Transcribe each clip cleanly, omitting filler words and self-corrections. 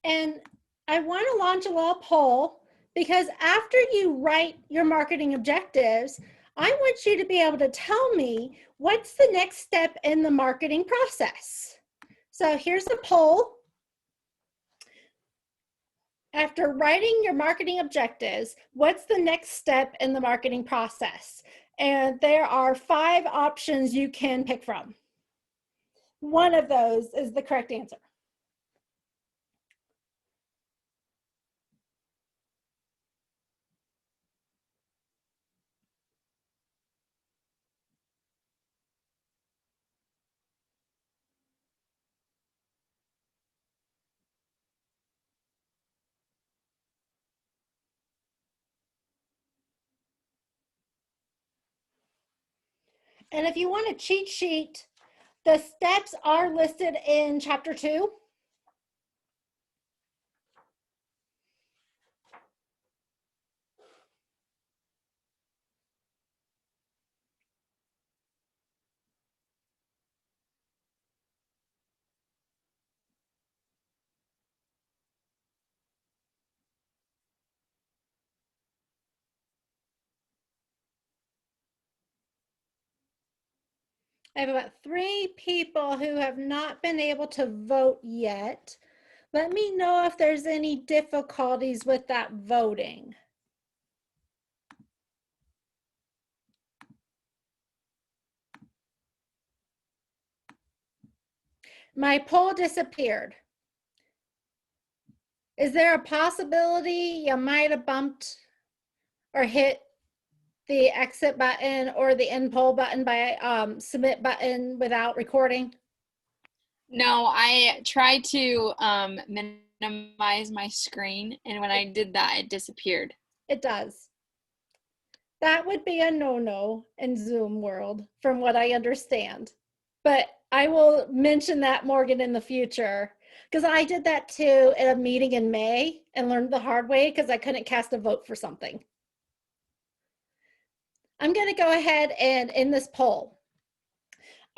And I want to launch a little poll, because after you write your marketing objectives, I want you to be able to tell me what's the next step in the marketing process. So here's a poll. After writing your marketing objectives, what's the next step in the marketing process? And there are 5 options you can pick from. One of those is the correct answer. And if you want a cheat sheet, the steps are listed in chapter 2. I have about 3 people who have not been able to vote yet. Let me know if there's any difficulties with that voting. My poll disappeared. Is there a possibility you might have bumped or hit the exit button or the end poll button by submit button without recording? No, I tried to minimize my screen, and when I did that, it disappeared. It does. That would be a no-no in Zoom world, from what I understand. But I will mention that, Morgan, in the future, because I did that too at a meeting in May and learned the hard way because I couldn't cast a vote for something. I'm going to go ahead and end this poll.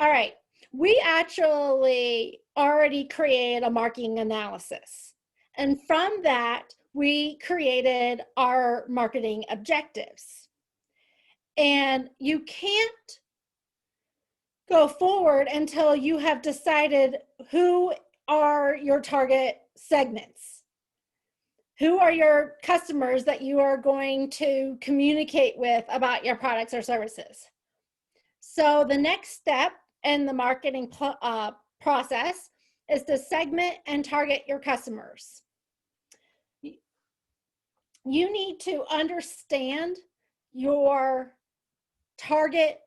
All right, we actually already created a marketing analysis. And from that, we created our marketing objectives. And you can't go forward until you have decided who are your target segments. Who are your customers that you are going to communicate with about your products or services? So the next step in the marketing process is to segment and target your customers. You need to understand your target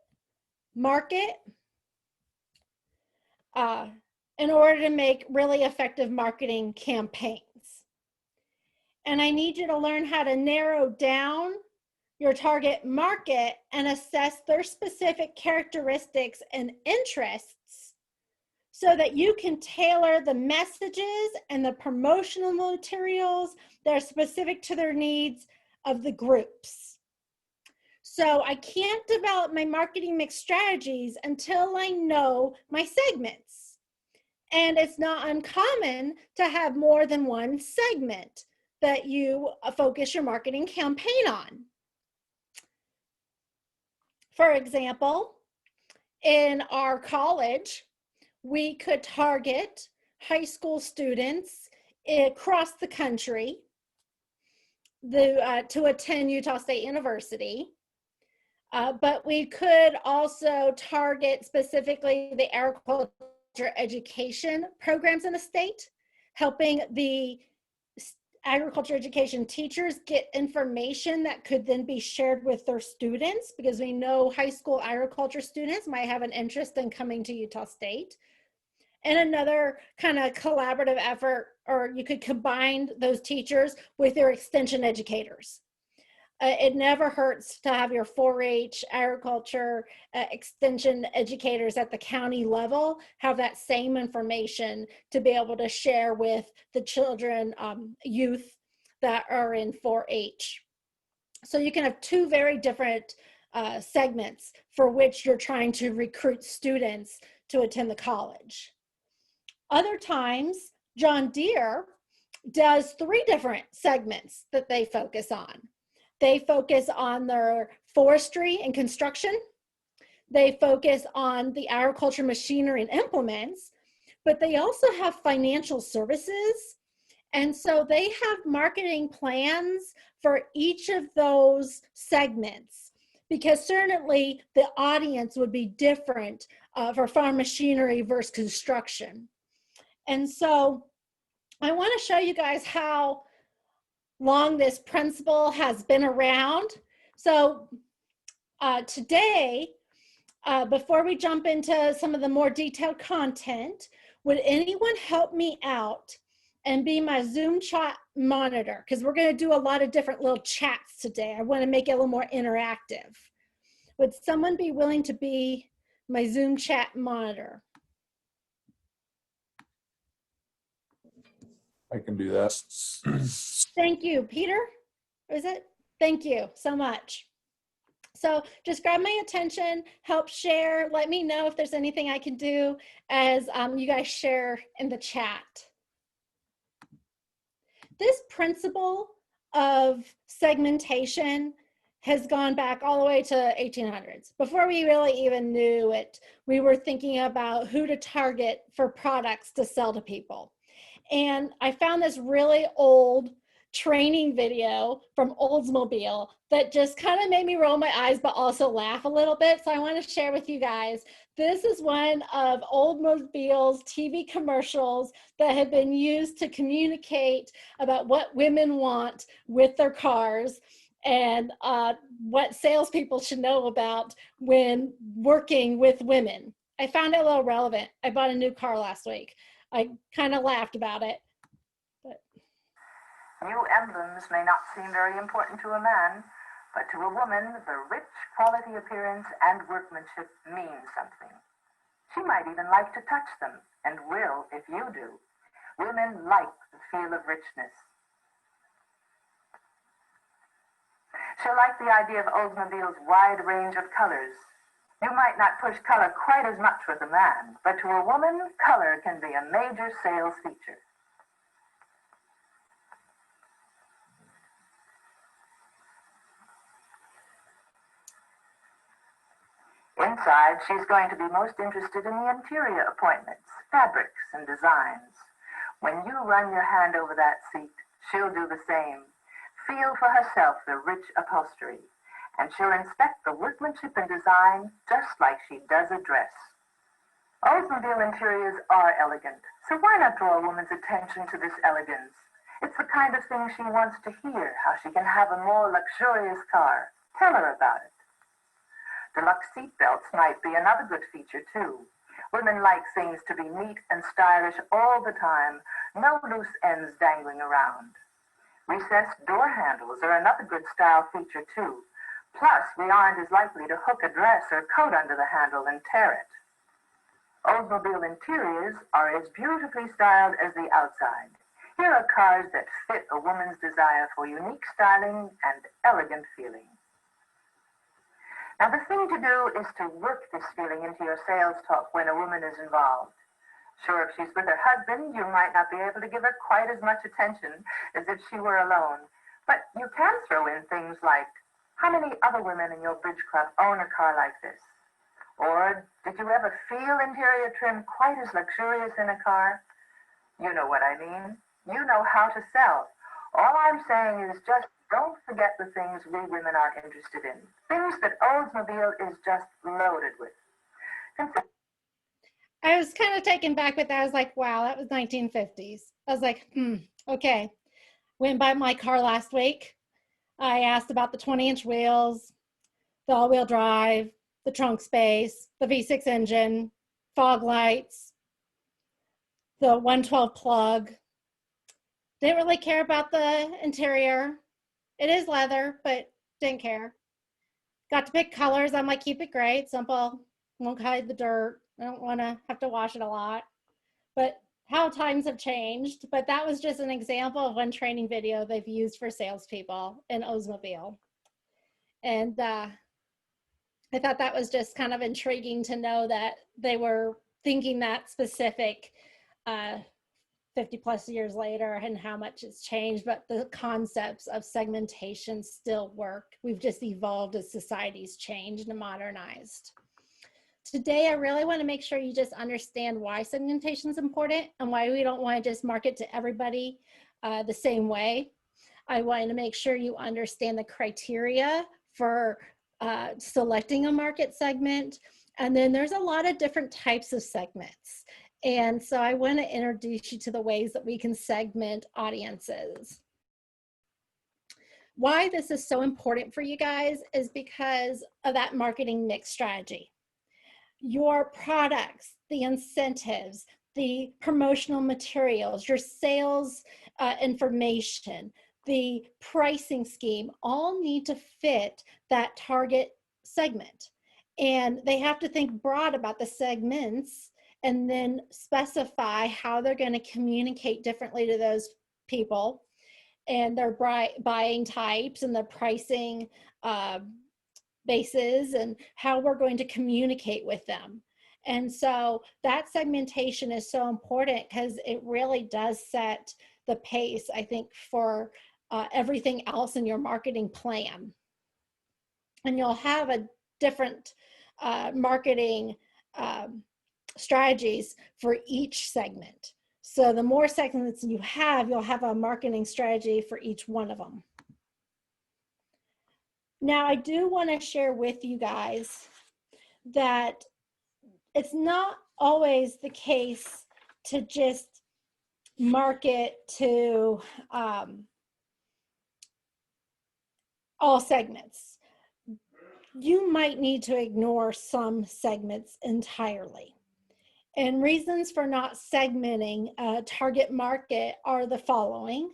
market in order to make really effective marketing campaigns. And I need you to learn how to narrow down your target market and assess their specific characteristics and interests so that you can tailor the messages and the promotional materials that are specific to their needs of the groups. So I can't develop my marketing mix strategies until I know my segments. And it's not uncommon to have more than one segment that you focus your marketing campaign on. For example, in our college, we could target high school students across the country to attend Utah State University. But we could also target specifically the agriculture education programs in the state, helping the agriculture education teachers get information that could then be shared with their students, because we know high school agriculture students might have an interest in coming to Utah State. And another kind of collaborative effort, or you could combine those teachers with their extension educators. It never hurts to have your 4-H agriculture extension educators at the county level have that same information to be able to share with the children, youth that are in 4-H. So you can have 2 very different segments for which you're trying to recruit students to attend the college. Other times, John Deere does 3 different segments that they focus on. They focus on their forestry and construction. They focus on the agriculture machinery and implements, but they also have financial services. And so they have marketing plans for each of those segments, because certainly the audience would be different for farm machinery versus construction. And so I want to show you guys how long this principle has been around. So today, before we jump into some of the more detailed content, would anyone help me out and be my Zoom chat monitor? Because we're going to do a lot of different little chats today. I want to make it a little more interactive. Would someone be willing to be my Zoom chat monitor? I can do that. Thank you. Peter, is it? Thank you so much. So just grab my attention, help share, let me know if there's anything I can do as you guys share in the chat. This principle of segmentation has gone back all the way to 1800s. Before we really even knew it, we were thinking about who to target for products to sell to people. And I found this really old training video from Oldsmobile that just kind of made me roll my eyes, but also laugh a little bit. So I want to share with you guys. This is one of Oldsmobile's TV commercials that have been used to communicate about what women want with their cars and what salespeople should know about when working with women. I found it a little relevant. I bought a new car last week. I kind of laughed about it. New emblems may not seem very important to a man, but to a woman, the rich quality appearance and workmanship mean something. She might even like to touch them, and will if you do. Women like the feel of richness. She'll like the idea of Oldsmobile's wide range of colors. You might not push color quite as much with a man, but to a woman, color can be a major sales feature. Inside, she's going to be most interested in the interior appointments, fabrics, and designs. When you run your hand over that seat, she'll do the same. Feel for herself the rich upholstery, and she'll inspect the workmanship and design just like she does a dress. Oldsmobile interiors are elegant, so why not draw a woman's attention to this elegance? It's the kind of thing she wants to hear, how she can have a more luxurious car. Tell her about it. Deluxe seat belts might be another good feature, too. Women like things to be neat and stylish all the time, no loose ends dangling around. Recessed door handles are another good style feature, too. Plus, we aren't as likely to hook a dress or coat under the handle and tear it. Oldsmobile interiors are as beautifully styled as the outside. Here are cars that fit a woman's desire for unique styling and elegant feeling. Now, the thing to do is to work this feeling into your sales talk when a woman is involved. Sure, if she's with her husband, you might not be able to give her quite as much attention as if she were alone. But you can throw in things like, how many other women in your bridge club own a car like this? Or, did you ever feel interior trim quite as luxurious in a car? You know what I mean. You know how to sell. All I'm saying is just don't forget the things we women are interested in. Things that Oldsmobile is just loaded with. I was kind of taken back with that. I was like, wow, that was 1950s. I was like, okay. Went by my car last week. I asked about the 20-inch wheels, the all-wheel drive, the trunk space, the V6 engine, fog lights, the 112 plug. Didn't really care about the interior. It is leather, but didn't care. Got to pick colors. I'm like, keep it gray. It's simple. Won't hide the dirt. I don't want to have to wash it a lot. But how times have changed. But that was just an example of one training video they've used for salespeople in Oldsmobile. And I thought that was just kind of intriguing to know that they were thinking that specific 50 plus years later and how much it's changed, but the concepts of segmentation still work. We've just evolved as society's changed and modernized. Today, I really want to make sure you just understand why segmentation is important and why we don't want to just market to everybody the same way. I want to make sure you understand the criteria for selecting a market segment. And then there's a lot of different types of segments. And so I want to introduce you to the ways that we can segment audiences. Why this is so important for you guys is because of that marketing mix strategy. Your products, the incentives, the promotional materials, your sales information, the pricing scheme all need to fit that target segment. And they have to think broad about the segments and then specify how they're going to communicate differently to those people and their buying types and the pricing bases and how we're going to communicate with them. And so that segmentation is so important because it really does set the pace, I think, for everything else in your marketing plan. And you'll have a different marketing strategies for each segment. So the more segments you have, you'll have a marketing strategy for each one of them. Now, I do want to share with you guys that it's not always the case to just market to all segments. You might need to ignore some segments entirely. And reasons for not segmenting a target market are the following.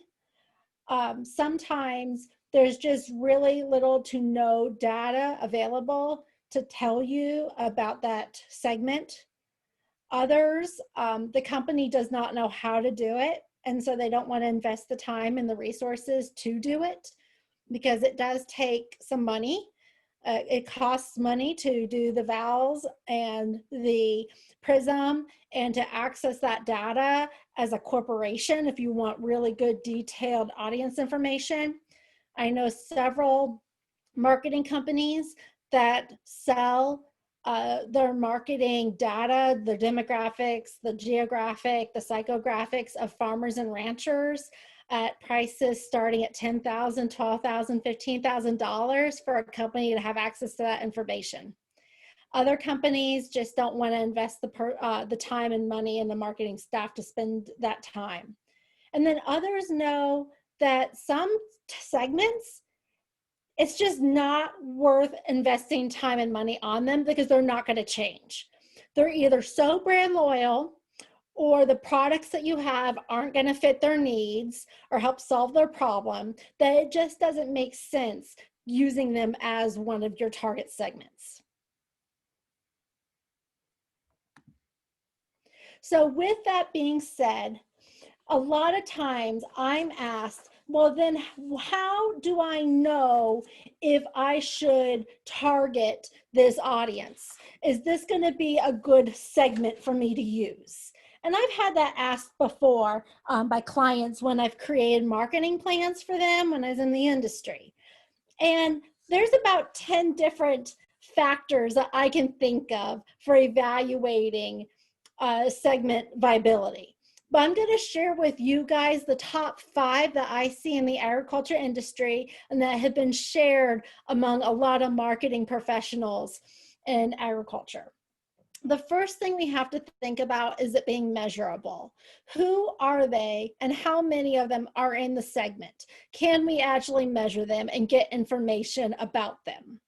Sometimes there's just really little to no data available to tell you about that segment. Others, the company does not know how to do it, and so they don't want to invest the time and the resources to do it because it does take some money. It costs money to do the Vals and the Prism and to access that data as a corporation if you want really good detailed audience information. I know several marketing companies that sell their marketing data, the demographics, the geographic, the psychographics of farmers and ranchers at prices starting at $10,000, $12,000, $15,000 for a company to have access to that information. Other companies just don't want to invest the time and money in the marketing staff to spend that time. And then others know that some segments, it's just not worth investing time and money on them because they're not going to change. They're either so brand loyal or the products that you have aren't going to fit their needs or help solve their problem, that it just doesn't make sense using them as one of your target segments. So with that being said, a lot of times I'm asked, well, then how do I know if I should target this audience? Is this going to be a good segment for me to use? And I've had that asked before by clients when I've created marketing plans for them when I was in the industry. And there's about 10 different factors that I can think of for evaluating segment viability. But I'm going to share with you guys the top 5 that I see in the agriculture industry and that have been shared among a lot of marketing professionals in agriculture. The first thing we have to think about is it being measurable. Who are they and how many of them are in the segment? Can we actually measure them and get information about them?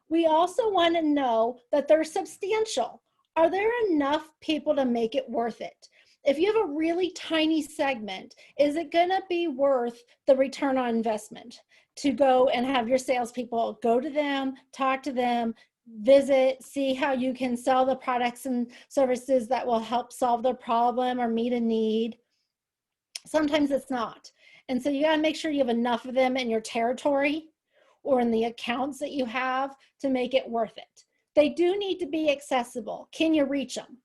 We also want to know that they're substantial. Are there enough people to make it worth it? If you have a really tiny segment, is it going to be worth the return on investment to go and have your salespeople go to them, talk to them, visit, see how you can sell the products and services that will help solve their problem or meet a need? Sometimes it's not. And so you got to make sure you have enough of them in your territory or in the accounts that you have to make it worth it. They do need to be accessible. Can you reach them?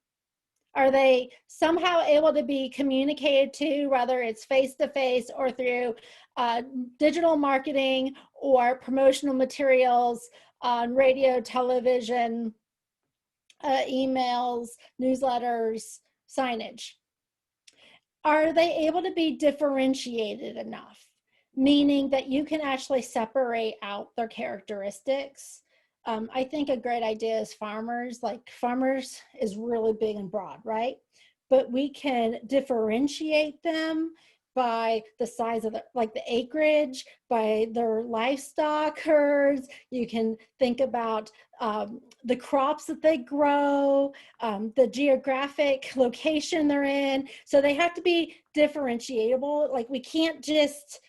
Are they somehow able to be communicated to, whether it's face-to-face or through digital marketing or promotional materials on radio, television, emails, newsletters, signage? Are they able to be differentiated enough? Meaning that you can actually separate out their characteristics. I think a great idea is farmers. Like farmers is really big and broad, right? But we can differentiate them by the size of the acreage, by their livestock herds. You can think about the crops that they grow, the geographic location they're in. So they have to be differentiable. Like we can't just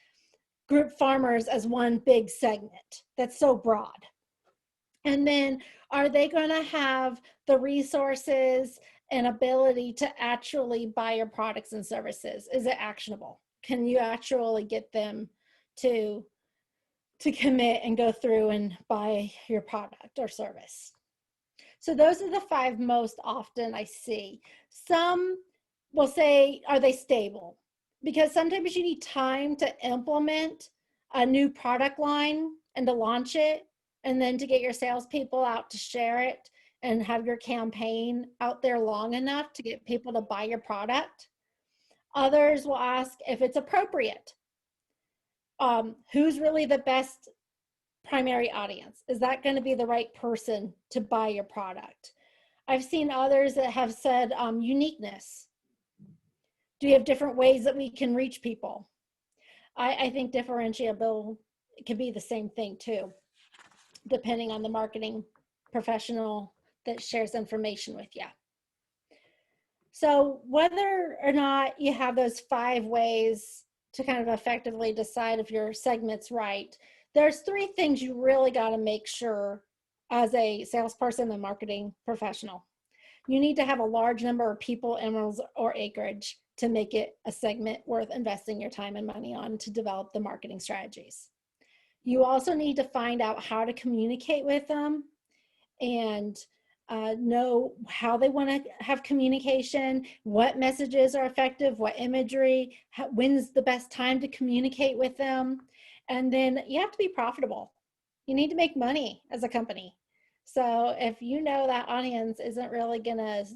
group farmers as one big segment. That's so broad. And then are they going to have the resources and ability to actually buy your products and services? Is it actionable? Can you actually get them to commit and go through and buy your product or service? So those are the 5 most often I see. Some will say, are they stable? Because sometimes you need time to implement a new product line and to launch it, and then to get your salespeople out to share it and have your campaign out there long enough to get people to buy your product. Others will ask if it's appropriate. Who's really the best primary audience? Is that going to be the right person to buy your product? I've seen others that have said uniqueness. Do you have different ways that we can reach people? I think differentiable can be the same thing too, depending on the marketing professional that shares information with you. So whether or not you have those 5 ways to kind of effectively decide if your segment's right, there's 3 things you really got to make sure as a salesperson and marketing professional. You need to have a large number of people, animals, or acreage to make it a segment worth investing your time and money on to develop the marketing strategies. You also need to find out how to communicate with them and know how they want to have communication, what messages are effective, what imagery, when's the best time to communicate with them. And then you have to be profitable. You need to make money as a company. So if you know that audience isn't really going to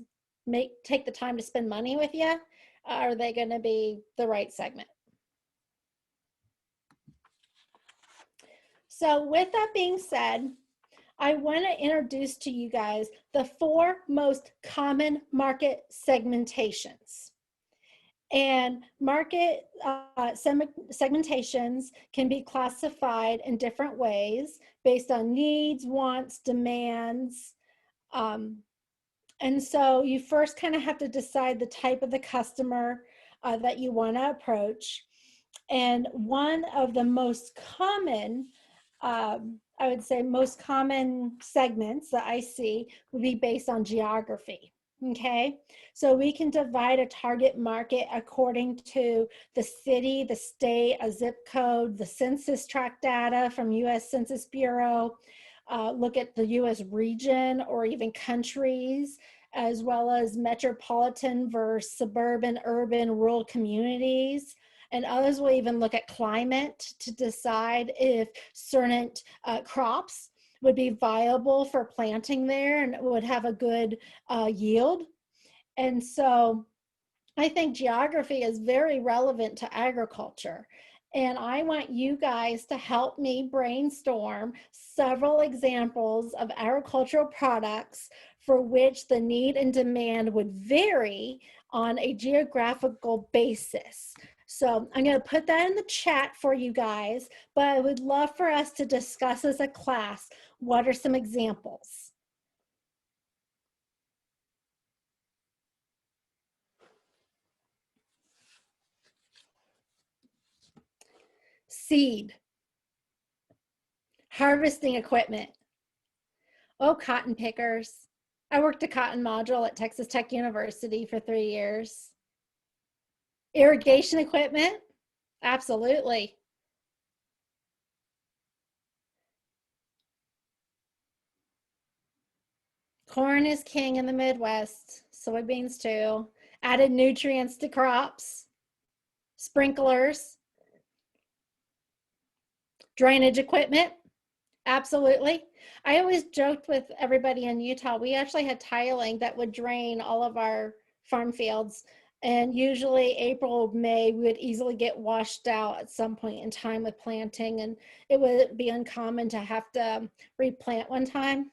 take the time to spend money with you, are they going to be the right segment? So with that being said, I want to introduce to you guys the 4 most common market segmentations. And market segmentations can be classified in different ways based on needs, wants, demands. And so you first kind of have to decide the type of the customer that you want to approach. And one of the most common, I would say most common segments that I see would be based on geography. Okay, so we can divide a target market according to the city, the state, a zip code, the census tract data from US Census Bureau, look at the US region or even countries, as well as metropolitan versus suburban, urban, rural communities. And others will even look at climate to decide if certain crops would be viable for planting there and would have a good yield. And so I think geography is very relevant to agriculture. And I want you guys to help me brainstorm several examples of agricultural products for which the need and demand would vary on a geographical basis. So I'm going to put that in the chat for you guys, but I would love for us to discuss as a class, what are some examples? Seed, harvesting equipment. Oh, cotton pickers. I worked a cotton module at Texas Tech University for 3 years. Irrigation equipment, absolutely. Corn is king in the Midwest, soybeans too, added nutrients to crops, sprinklers, drainage equipment, absolutely. I always joked with everybody in Utah, we actually had tiling that would drain all of our farm fields. And usually April, May, we would easily get washed out at some point in time with planting. And it would be uncommon to have to replant one time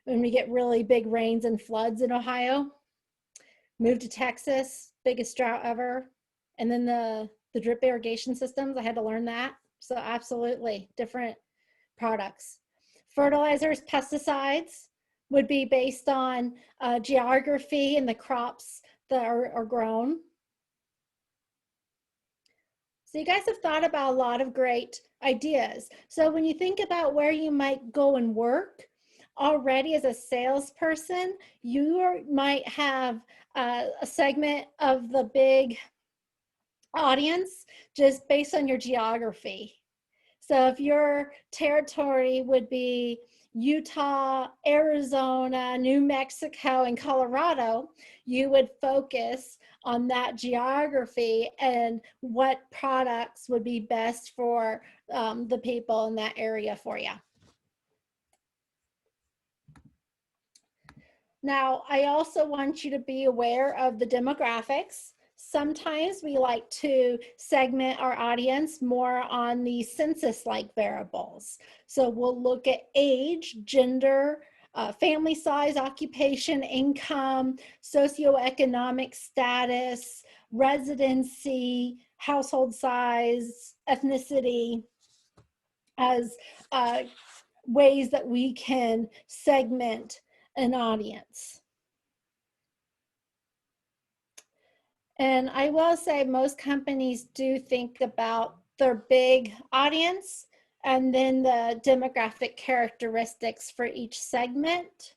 when we get really big rains and floods in Ohio. Moved to Texas, biggest drought ever. And then the drip irrigation systems, I had to learn that. So absolutely different products. Fertilizers, pesticides would be based on geography and the crops that are grown. So you guys have thought about a lot of great ideas. So when you think about where you might go and work, already as a salesperson, you might have a segment of the big audience just based on your geography. So if your territory would be Utah, Arizona, New Mexico, and Colorado, you would focus on that geography and what products would be best for the people in that area for you. Now, I also want you to be aware of the demographics. Sometimes we like to segment our audience more on the census-like variables. So we'll look at age, gender, family size, occupation, income, socioeconomic status, residency, household size, ethnicity, as ways that we can segment an audience. And I will say most companies do think about their big audience and then the demographic characteristics for each segment,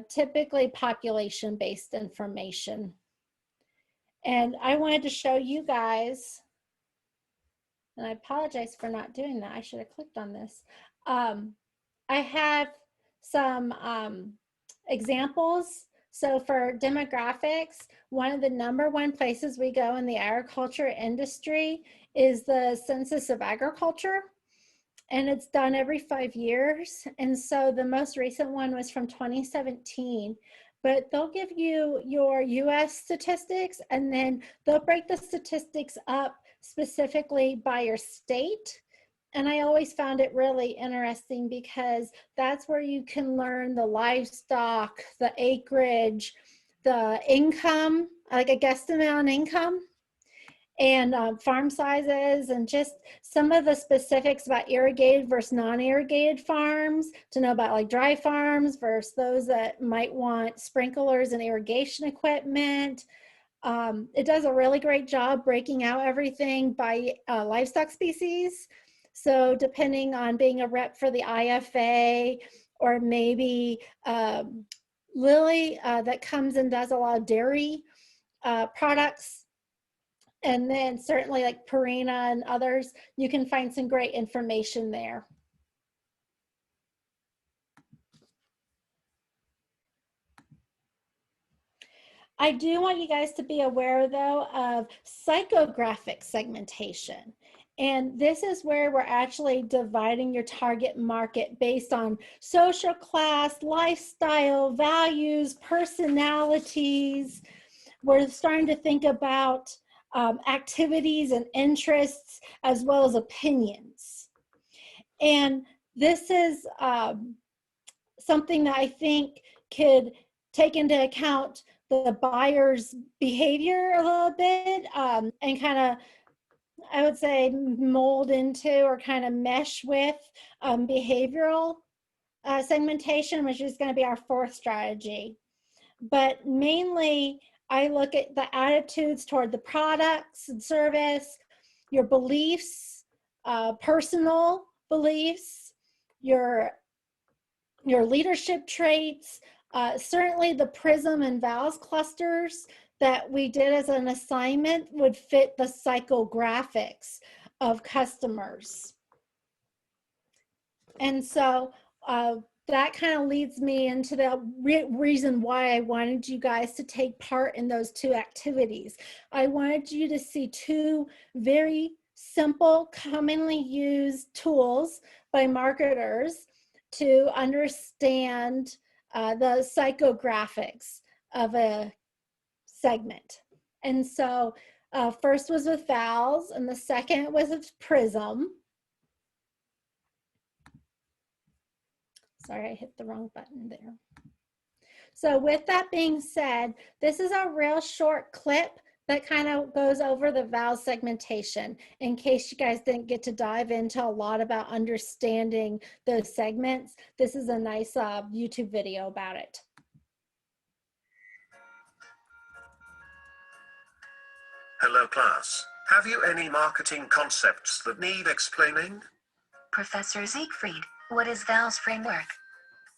typically population-based information. And I wanted to show you guys, and I apologize for not doing that. I should have clicked on this. I have some examples. So for demographics, one of the #1 places we go in the agriculture industry is the Census of Agriculture. And it's done every 5 years. And so the most recent one was from 2017. But they'll give you your US statistics, and then they'll break the statistics up specifically by your state. And I always found it really interesting because that's where you can learn the livestock, the acreage, the income, like a guesstimate on income, and farm sizes, and just some of the specifics about irrigated versus non-irrigated farms, to know about like dry farms versus those that might want sprinklers and irrigation equipment. It does a really great job breaking out everything by livestock species. So depending on being a rep for the IFA, or maybe Lily that comes and does a lot of dairy products, and then certainly like Purina and others, you can find some great information there. I do want you guys to be aware though of psychographic segmentation. And this is where we're actually dividing your target market based on social class, lifestyle, values, personalities. We're starting to think about activities and interests as well as opinions. And this is something that I think could take into account the buyer's behavior a little bit, and kind of, I would say, mold into or kind of mesh with behavioral segmentation, which is going to be our 4th strategy. But mainly, I look at the attitudes toward the products and service, your beliefs, personal beliefs, your leadership traits, certainly the PRISM and Vals clusters that we did as an assignment would fit the psychographics of customers. And so that kind of leads me into the reason why I wanted you guys to take part in those two activities. I wanted you to see two very simple, commonly used tools by marketers to understand the psychographics of a segment. And so first was with Vals, and the second was with Prism. Sorry, I hit the wrong button there. So with that being said, this is a real short clip that kind of goes over the Vals segmentation in case you guys didn't get to dive into a lot about understanding those segments. This is a nice YouTube video about it. Hello class, have you any marketing concepts that need explaining? Professor Siegfried, what is Vals Framework?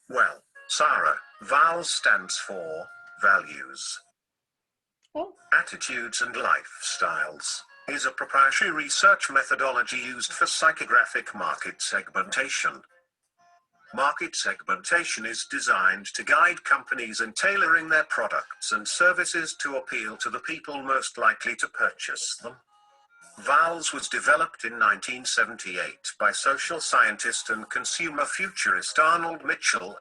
Well, Sarah, Vals stands for values. Oh. Attitudes and lifestyles is a proprietary research methodology used for psychographic market segmentation. Market segmentation is designed to guide companies in tailoring their products and services to appeal to the people most likely to purchase them. Vals was developed in 1978 by social scientist and consumer futurist Arnold Mitchell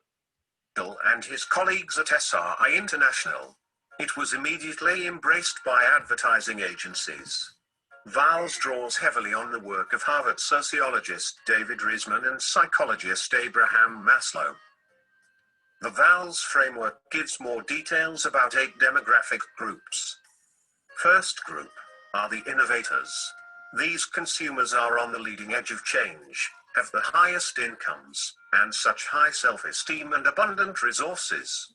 and his colleagues at SRI International. It was immediately embraced by advertising agencies. Vals draws heavily on the work of Harvard sociologist David Riesman and psychologist Abraham Maslow. The Vals framework gives more details about 8 demographic groups. First group are the innovators. These consumers are on the leading edge of change, have the highest incomes, and such high self-esteem and abundant resources.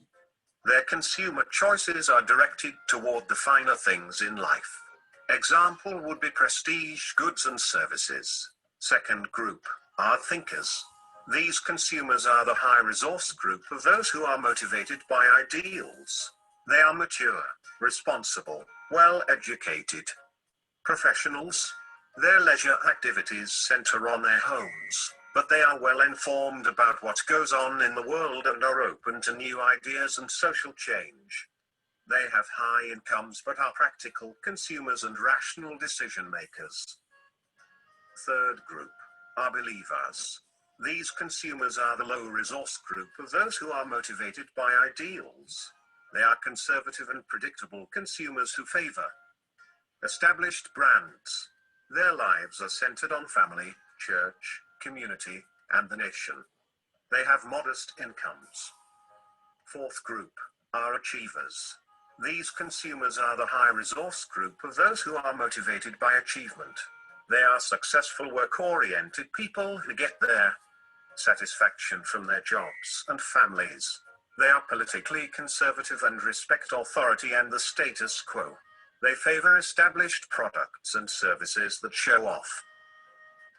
Their consumer choices are directed toward the finer things in life. Example would be prestige goods and services. Second group are thinkers. These consumers are the high resource group of those who are motivated by ideals. They are mature, responsible, well educated. Professionals. Their leisure activities center on their homes, but they are well informed about what goes on in the world and are open to new ideas and social change. They have high incomes but are practical consumers and rational decision makers. Third group are believers. These consumers are the low resource group of those who are motivated by ideals. They are conservative and predictable consumers who favor established brands. Their lives are centered on family, church, community, and the nation. They have modest incomes. Fourth group are achievers. These consumers are the high resource group of those who are motivated by achievement. They are successful work-oriented people who get their satisfaction from their jobs and families. They are politically conservative and respect authority and the status quo. They favor established products and services that show off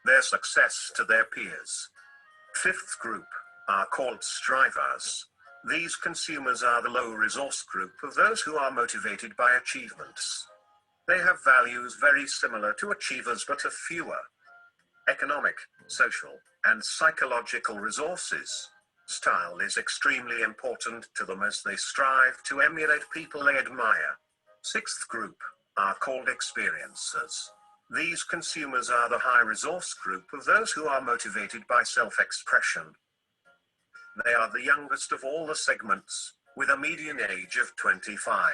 their success to their peers. Fifth group are called strivers. These consumers are the low resource group of those who are motivated by achievements. They have values very similar to achievers but have fewer economic, social, and psychological resources. Style is extremely important to them as they strive to emulate people they admire. Sixth group are called experiencers. These consumers are the high resource group of those who are motivated by self-expression. They are the youngest of all the segments, with a median age of 25.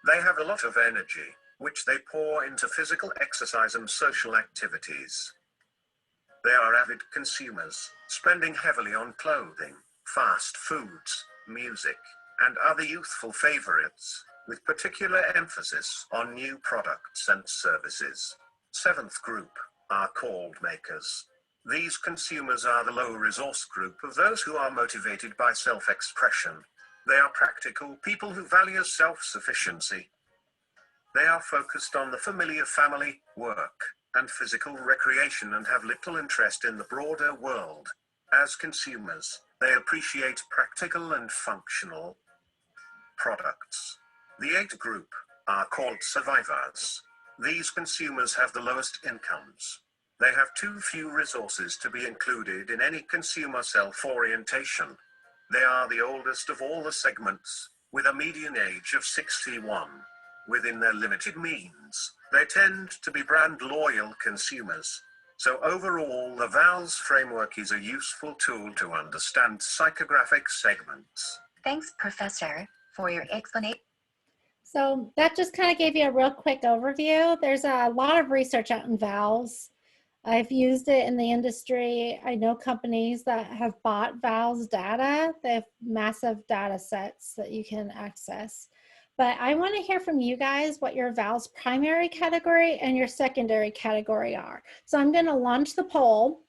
They have a lot of energy, which they pour into physical exercise and social activities. They are avid consumers, spending heavily on clothing, fast foods, music, and other youthful favorites, with particular emphasis on new products and services. Seventh group are called makers. These consumers are the low resource group of those who are motivated by self-expression. They are practical people who value self-sufficiency. They are focused on the familiar family, work, and physical recreation and have little interest in the broader world. As consumers, they appreciate practical and functional products. The eighth group are called survivors. These consumers have the lowest incomes. They have too few resources to be included in any consumer self-orientation. They are the oldest of all the segments, with a median age of 61. Within their limited means, they tend to be brand-loyal consumers. So overall, the Vals framework is a useful tool to understand psychographic segments. Thanks, Professor, for your explanation. So that just kind of gave you a real quick overview. There's a lot of research out in Vals. I've used it in the industry. I know companies that have bought Vals data. They have massive data sets that you can access. But I want to hear from you guys what your Vals primary category and your secondary category are. So I'm going to launch the poll,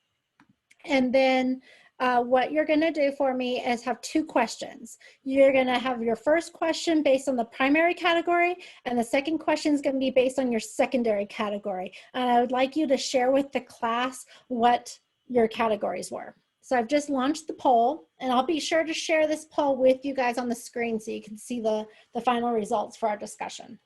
and then what you're going to do for me is have two questions. You're going to have your first question based on the primary category, and the second question is going to be based on your secondary category. And I would like you to share with the class what your categories were. So I've just launched the poll, and I'll be sure to share this poll with you guys on the screen so you can see the final results for our discussion.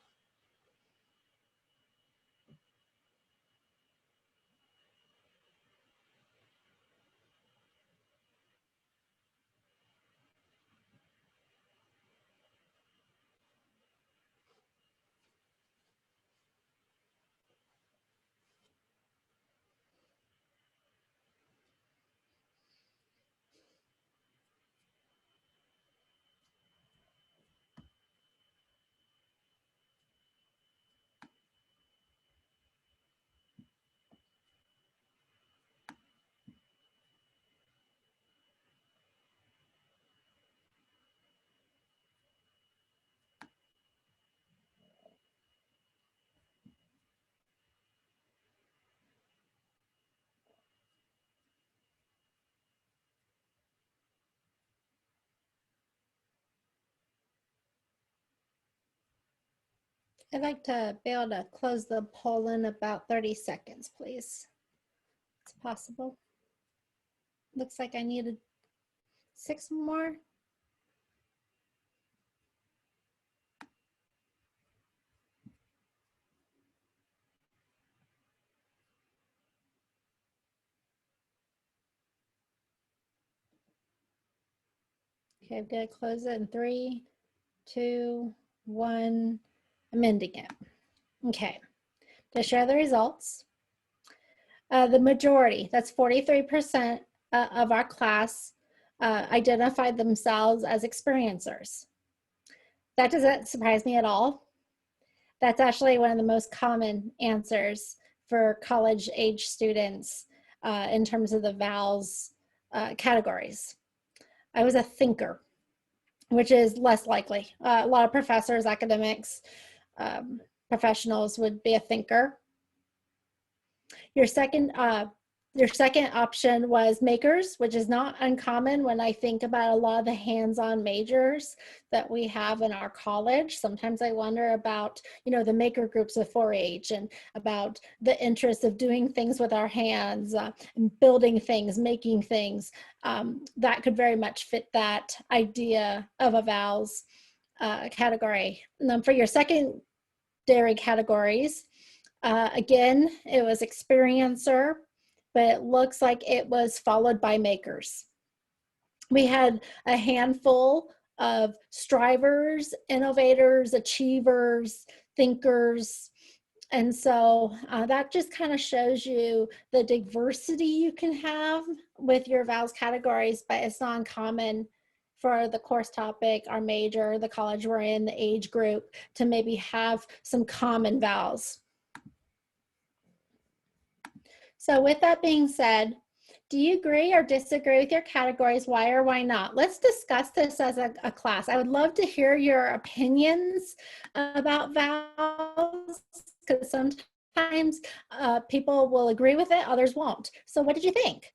I'd like to be able to close the poll in about 30 seconds, please. It's possible. Looks like I needed 6 more. Okay, I'm going to close it in 3, 2, 1, I'm ending it. Okay, to share the results, the majority, that's 43% of our class identified themselves as experiencers. That doesn't surprise me at all. That's actually one of the most common answers for college age students in terms of the Vals categories. I was a thinker, which is less likely. A lot of professors, academics, professionals would be a thinker. Your second option was makers, which is not uncommon when I think about a lot of the hands-on majors that we have in our college. Sometimes I wonder about, you know, the maker groups of 4-H and about the interest of doing things with our hands, and building things, making things. That could very much fit that idea of a Vals category. And then for your secondary categories, again, it was experiencer, but it looks like it was followed by makers. We had a handful of strivers, innovators, achievers, thinkers. And so that just kind of shows you the diversity you can have with your Vals categories, but it's not uncommon for the course topic, our major, the college we're in, the age group, to maybe have some common Vals. So with that being said, do you agree or disagree with your categories? Why or why not? Let's discuss this as a class. I would love to hear your opinions about Vals, because sometimes people will agree with it, others won't. So what did you think?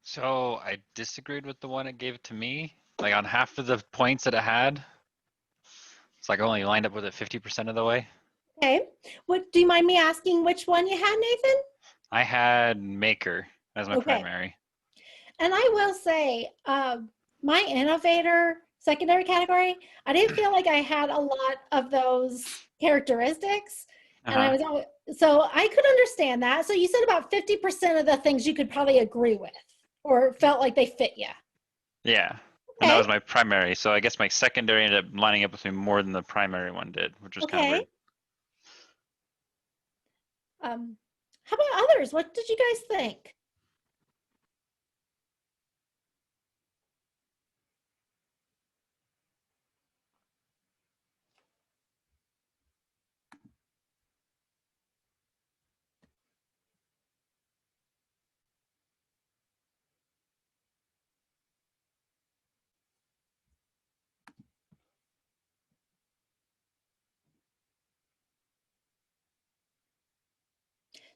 So I disagreed with the one it gave to me. Like on half of the points that it had, it's like I only lined up with it 50% of the way. Okay. What, do you mind me asking which one you had, Nathan? I had maker as my primary. And I will say, my innovator secondary category, I didn't feel like I had a lot of those characteristics. And I was always, so I could understand that. So you said about 50% of the things you could probably agree with or felt like they fit you. Yeah. Okay. And that was my primary. So I guess my secondary ended up lining up with me more than the primary one did, which was kind of weird. How about others? What did you guys think?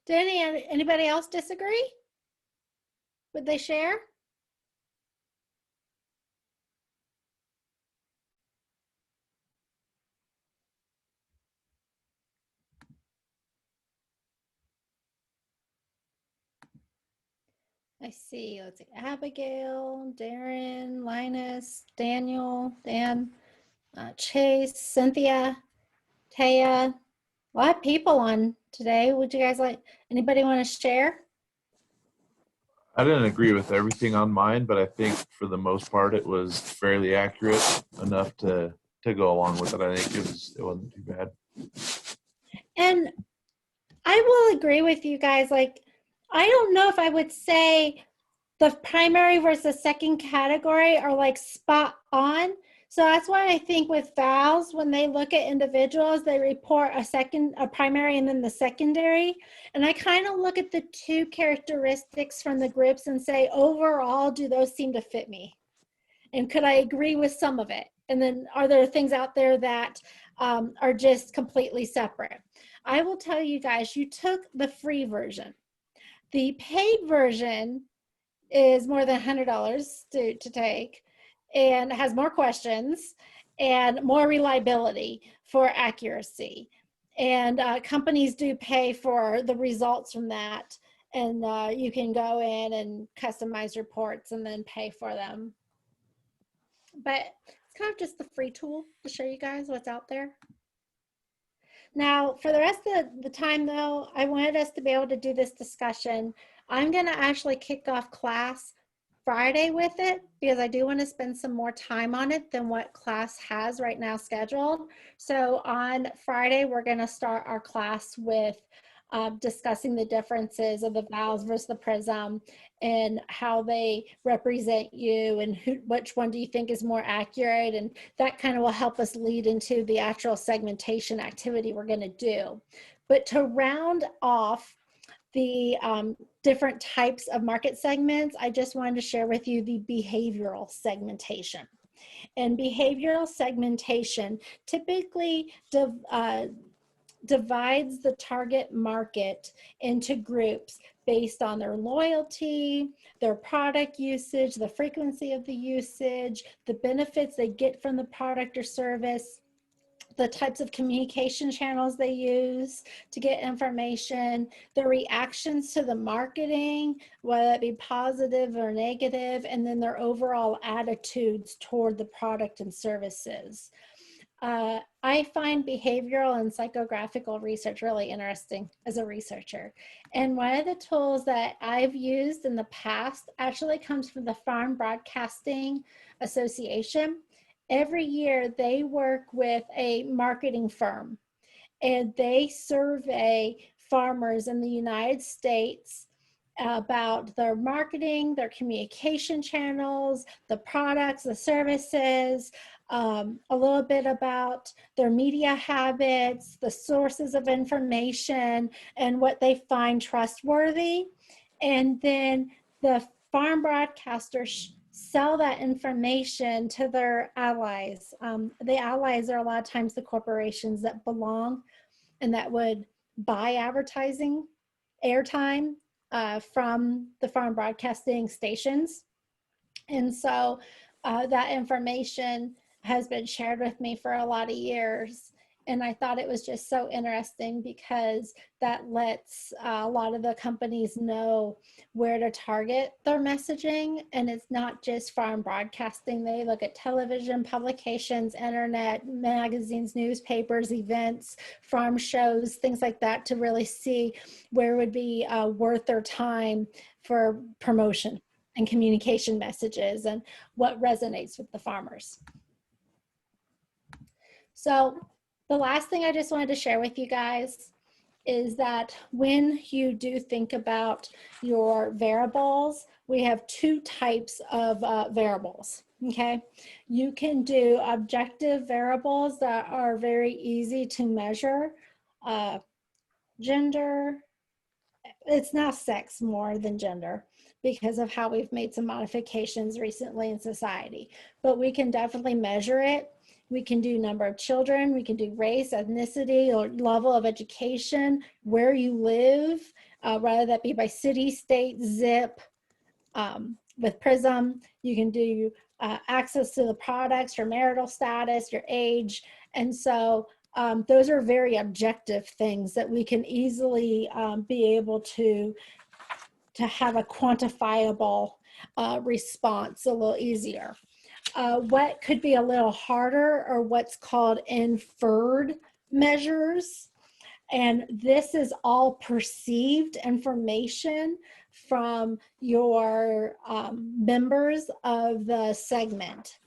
Did anybody else disagree? Would they share? I see. Let's see. Abigail, Darren, Linus, Daniel, Dan, Chase, Cynthia, Taya. A lot of people on today. Would you guys like, anybody want to share? I didn't agree with everything on mine, but I think for the most part it was fairly accurate enough to go along with it. I think it wasn't too bad. And I will agree with you guys. Like, I don't know if I would say the primary versus second category are like spot on. So that's why I think with Vals, when they look at individuals, they report a primary and then the secondary. And I kind of look at the two characteristics from the groups and say, overall, do those seem to fit me? And could I agree with some of it? And then are there things out there that are just completely separate? I will tell you guys, you took the free version. The paid version is more than $100 to take and has more questions and more reliability for accuracy. And companies do pay for the results from that. And you can go in and customize reports and then pay for them. But it's kind of just the free tool to show you guys what's out there. Now, for the rest of the time, though, I wanted us to be able to do this discussion. I'm going to actually kick off class Friday with it because I do want to spend some more time on it than what class has right now scheduled. So on Friday, we're going to start our class with discussing the differences of the Vals versus the Prism and how they represent you and which one do you think is more accurate, and that kind of will help us lead into the actual segmentation activity we're going to do. But to round off the different types of market segments, I just wanted to share with you the behavioral segmentation. And behavioral segmentation typically divides the target market into groups based on their loyalty, their product usage, the frequency of the usage, the benefits they get from the product or service, the types of communication channels they use to get information, their reactions to the marketing, whether it be positive or negative, and then their overall attitudes toward the product and services. I find behavioral and psychographical research really interesting as a researcher. And one of the tools that I've used in the past actually comes from the Farm Broadcasting Association. Every year they work with a marketing firm and they survey farmers in the United States about their marketing, their communication channels, the products, the services, a little bit about their media habits, the sources of information, and what they find trustworthy. And then the farm broadcasters sell that information to their allies. The allies are a lot of times the corporations that belong and that would buy advertising airtime from the farm broadcasting stations. And so that information has been shared with me for a lot of years. And I thought it was just so interesting because that lets a lot of the companies know where to target their messaging. And it's not just farm broadcasting. They look at television, publications, internet, magazines, newspapers, events, farm shows, things like that, to really see where would be worth their time for promotion and communication messages and what resonates with the farmers. So the last thing I just wanted to share with you guys is that when you do think about your variables, we have two types of variables, okay? You can do objective variables that are very easy to measure. Gender, it's now sex more than gender because of how we've made some modifications recently in society, but we can definitely measure it. We can do number of children, we can do race, ethnicity, or level of education, where you live, rather that be by city, state, zip. With PRISM, you can do access to the products, your marital status, your age. And so those are very objective things that we can easily be able to have a quantifiable response a little easier. What could be a little harder are what's called inferred measures. And this is all perceived information from your members of the segment.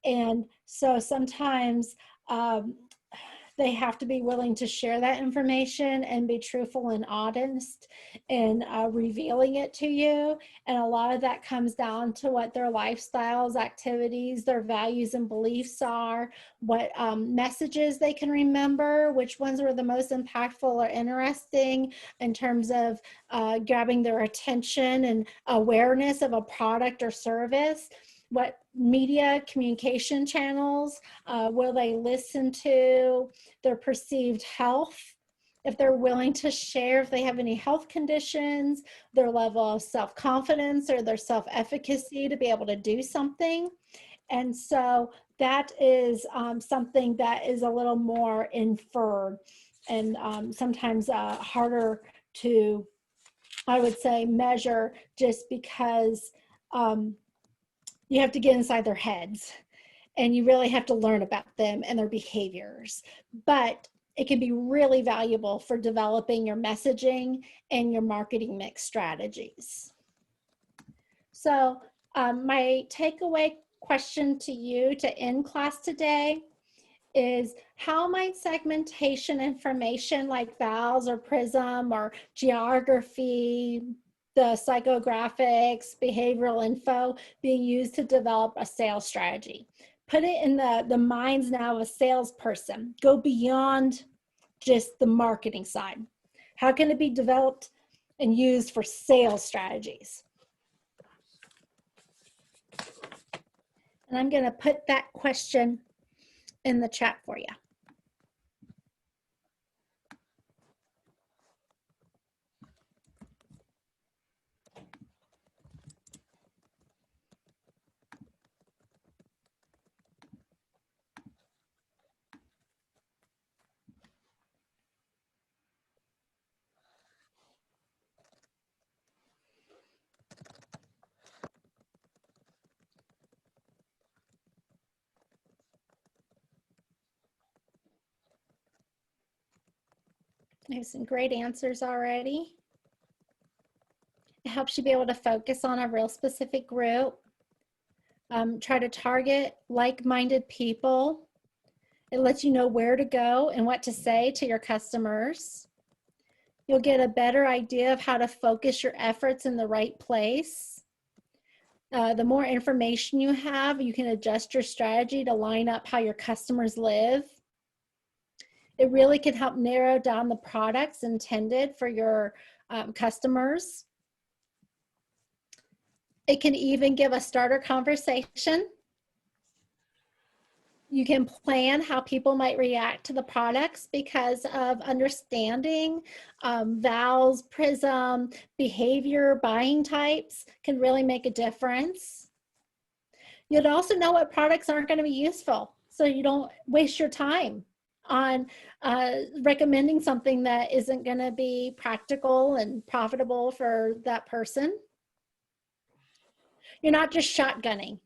And so sometimes they have to be willing to share that information and be truthful and honest in revealing it to you. And a lot of that comes down to what their lifestyles, activities, their values and beliefs are, what messages they can remember, which ones were the most impactful or interesting in terms of grabbing their attention and awareness of a product or service. What media communication channels will they listen to, their perceived health, if they're willing to share if they have any health conditions, their level of self-confidence or their self-efficacy to be able to do something. And so that is something that is a little more inferred and sometimes harder to, I would say, measure, just because you have to get inside their heads and you really have to learn about them and their behaviors. But it can be really valuable for developing your messaging and your marketing mix strategies. So my takeaway question to you to end class today is, how might segmentation information like Vals or PRISM or geography, the psychographics, behavioral info being used to develop a sales strategy? Put it in the minds now of a salesperson. Go beyond just the marketing side. How can it be developed and used for sales strategies? And I'm going to put that question in the chat for you. I have some great answers already. It helps you be able to focus on a real specific group. Try to target like-minded people. It lets you know where to go and what to say to your customers. You'll get a better idea of how to focus your efforts in the right place. The more information you have, you can adjust your strategy to line up how your customers live. It really can help narrow down the products intended for your customers. It can even give a starter conversation. You can plan how people might react to the products because of understanding Vals, PRISM, behavior, buying types can really make a difference. You'd also know what products aren't going to be useful, so you don't waste your time on recommending something that isn't going to be practical and profitable for that person. You're not just shotgunning.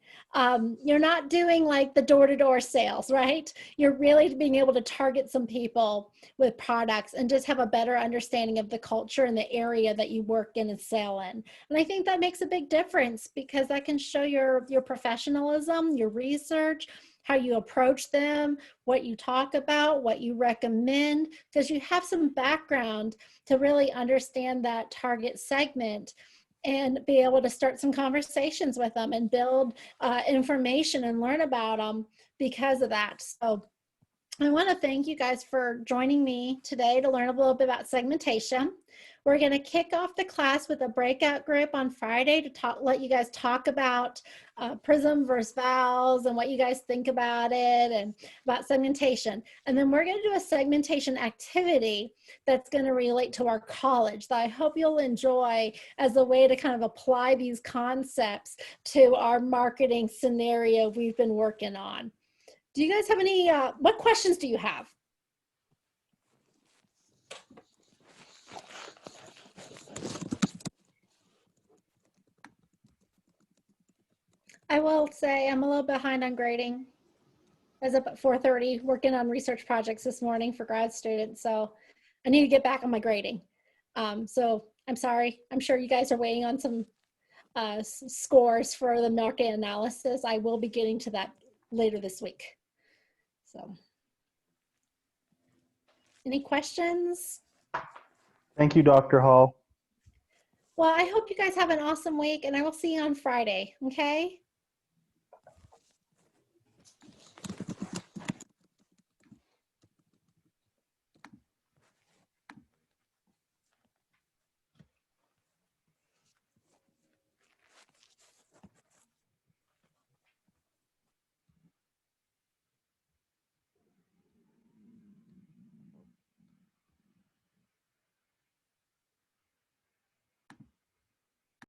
You're not doing like the door-to-door sales, right? You're really being able to target some people with products and just have a better understanding of the culture and the area that you work in and sell in. And I think that makes a big difference because that can show your professionalism, your research, how you approach them, what you talk about, what you recommend, because you have some background to really understand that target segment and be able to start some conversations with them and build information and learn about them because of that. So I want to thank you guys for joining me today to learn a little bit about segmentation. We're going to kick off the class with a breakout group on Friday to let you guys talk about PRISM versus Vals and what you guys think about it and about segmentation. And then we're going to do a segmentation activity that's going to relate to our college that I hope you'll enjoy as a way to kind of apply these concepts to our marketing scenario we've been working on. Do you guys have any, what questions do you have? I will say I'm a little behind on grading. I was up at 4:30 working on research projects this morning for grad students, so I need to get back on my grading. So I'm sorry. I'm sure you guys are waiting on some scores for the market analysis. I will be getting to that later this week. So, any questions? Thank you, Dr. Hall. Well, I hope you guys have an awesome week, and I will see you on Friday, okay?